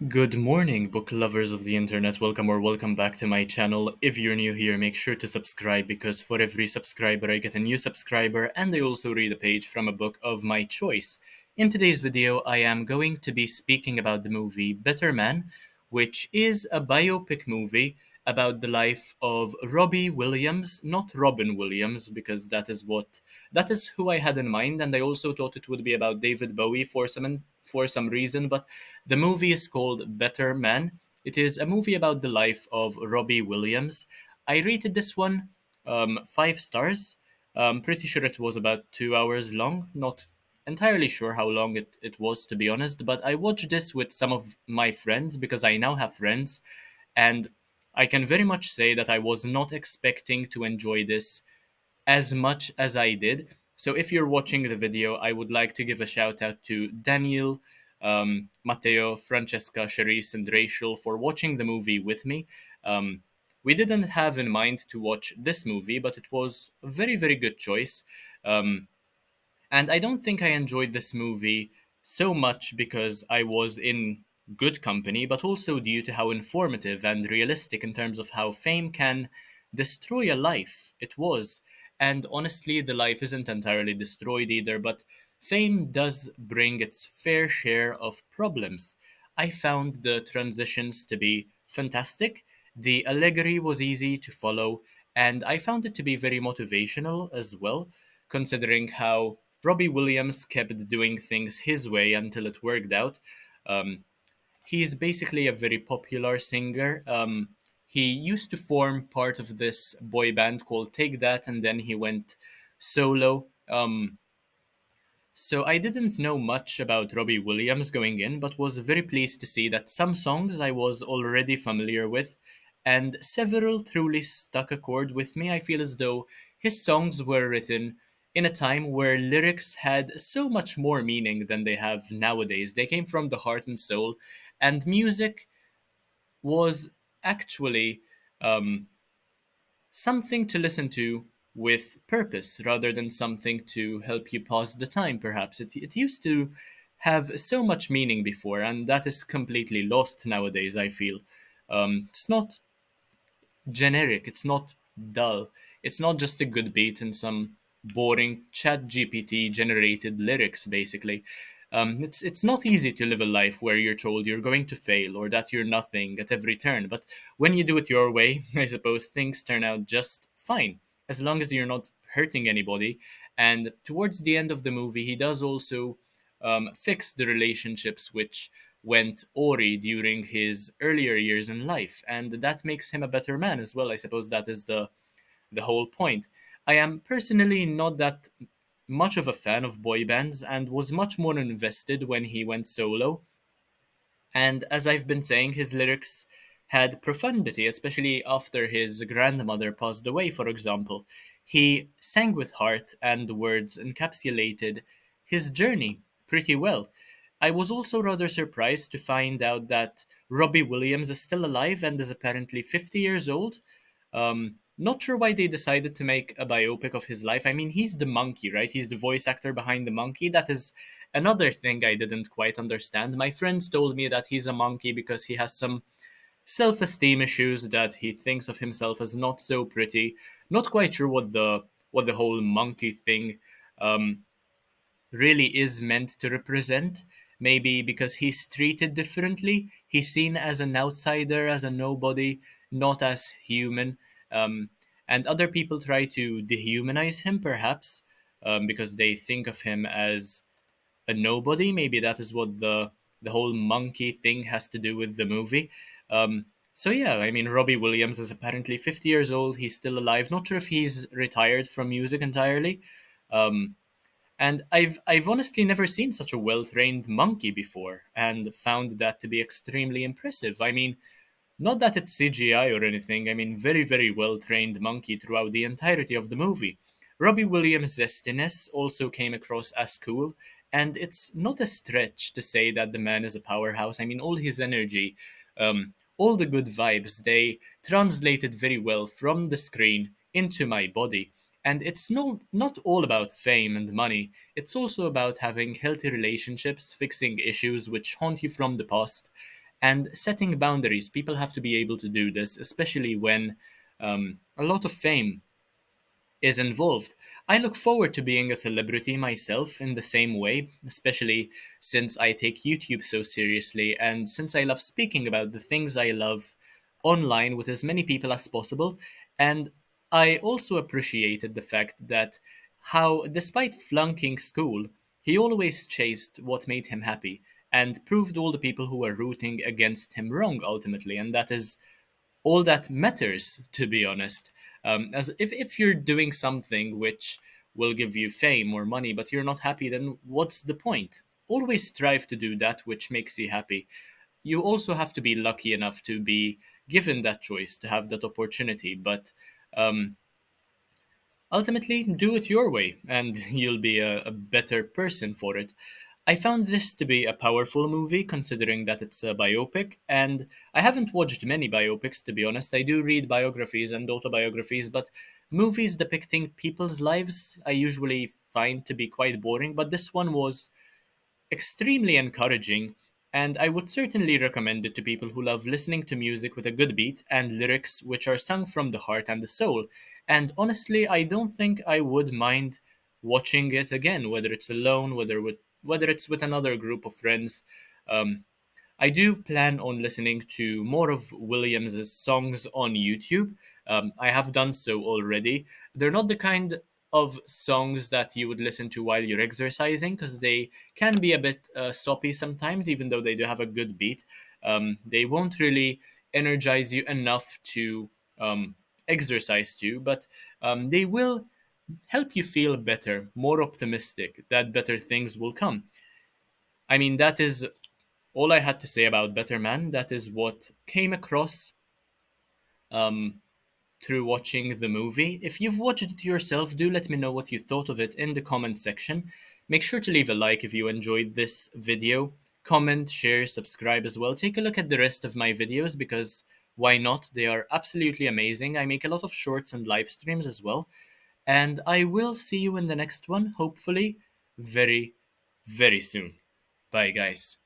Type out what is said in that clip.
Good morning, book lovers of the internet. Welcome back to my channel. If you're new here, make sure to subscribe because for every subscriber, I get a new subscriber and I also read a page from a book of my choice. In today's video, I am going to be speaking about the movie Better Man, which is a biopic movie about the life of Robbie Williams, not Robin Williams, because that is who I had in mind, and I also thought it would be about David Bowie for some reason, but the movie is called Better Man. It is a movie about the life of Robbie Williams. I rated this one 5 stars. Pretty sure it was about 2 hours long. Not entirely sure how long it was, to be honest, but I watched this with some of my friends because I now have friends, and I can very much say that I was not expecting to enjoy this as much as I did. So if you're watching the video, I would like to give a shout out to Daniel, Matteo, Francesca, Charisse, and Rachel for watching the movie with me. Um, we didn't have in mind to watch this movie, but it was a very, very good choice. Um, and I don't think I enjoyed this movie so much because I was in good company, but also due to how informative and realistic in terms of how fame can destroy a life it was. And honestly, the life isn't entirely destroyed either, but fame does bring its fair share of problems. I found the transitions to be fantastic. The allegory was easy to follow, and I found it to be very motivational as well, considering how Robbie Williams kept doing things his way until it worked out. Um, he's basically a very popular singer. He used to form part of this boy band called Take That, and then he went solo. So I didn't know much about Robbie Williams going in, but was very pleased to see that some songs I was already familiar with, and several truly stuck a chord with me. I feel as though his songs were written in a time where lyrics had so much more meaning than they have nowadays. They came from the heart and soul, and music was actually um, something to listen to with purpose rather than something to help you pass the time, perhaps. It used to have so much meaning before, and that is completely lost nowadays, I feel. It's not generic, it's not dull, it's not just a good beat and some boring chat GPT generated lyrics, basically. It's not easy to live a life where you're told you're going to fail or that you're nothing at every turn, but when you do it your way, I suppose things turn out just fine, as long as you're not hurting anybody. And towards the end of the movie, he does also fix the relationships which went awry during his earlier years in life, and that makes him a better man as well. I suppose that is the whole point. I am personally not that much of a fan of boy bands and was much more invested when he went solo. And as I've been saying, his lyrics had profundity, especially after his grandmother passed away, for example. He sang with heart, and the words encapsulated his journey pretty well. I was also rather surprised to find out that Robbie Williams is still alive and is apparently 50 years old. Not sure why they decided to make a biopic of his life. I mean, he's the monkey, right? He's the voice actor behind the monkey. That is another thing I didn't quite understand. My friends told me that he's a monkey because he has some self esteem issues, that he thinks of himself as not so pretty. Not quite sure what the whole monkey thing um, really is meant to represent. Maybe because he's treated differently, he's seen as an outsider, as a nobody, not as human. Um, and other people try to dehumanize him, perhaps, because they think of him as a nobody. Maybe that is what the whole monkey thing has to do with the movie. So yeah, I mean, Robbie Williams is apparently 50 years old. He's still alive. Not sure if he's retired from music entirely. Um, and I've honestly never seen such a well trained monkey before, and found that to be extremely impressive. I mean, not that it's CGI or anything. I mean, very very well trained monkey throughout the entirety of the movie. Robbie Williams' zestiness also came across as cool, and it's not a stretch to say that the man is a powerhouse. I mean, all his energy, all the good vibes, they translated very well from the screen into my body. And it's not all about fame and money. It's also about having healthy relationships, fixing issues which haunt you from the past, And setting boundaries. People have to be able to do this, especially when a lot of fame is involved. I look forward to being a celebrity myself in the same way, especially since I take YouTube so seriously and since I love speaking about the things I love online with as many people as possible. And I also appreciated the fact that how, despite flunking school, he always chased what made him happy and proved all the people who were rooting against him wrong ultimately. And that is all that matters, to be honest. As if you're doing something which will give you fame or money, but you're not happy, then what's the point? Always strive to do that which makes you happy. You also have to be lucky enough to be given that choice, to have that opportunity. But um, ultimately, do it your way, and you'll be a better person for it. I found this to be a powerful movie, considering that it's a biopic, and I haven't watched many biopics, to be honest. I do read biographies and autobiographies, but movies depicting people's lives I usually find to be quite boring, but this one was extremely encouraging, and I would certainly recommend it to people who love listening to music with a good beat and lyrics which are sung from the heart and the soul. And honestly, I don't think I would mind watching it again, whether it's alone, whether it's with another group of friends. Um, I do plan on listening to more of Williams's songs on YouTube. I have done so already. They're not the kind of songs that you would listen to while you're exercising because they can be a bit soppy sometimes, even though they do have a good beat. They won't really energize you enough to exercise to, but they will help you feel better, more optimistic that better things will come. I mean, that is all I had to say about Better Man. That is what came across um, through watching the movie. If you've watched it yourself, do let me know what you thought of it in the comment section. Make sure to leave a like if you enjoyed this video. Comment, share, subscribe as well. Take a look at the rest of my videos because why not? They are absolutely amazing. I make a lot of shorts and live streams as well. And I will see you in the next one, hopefully, very, very soon. Bye, guys.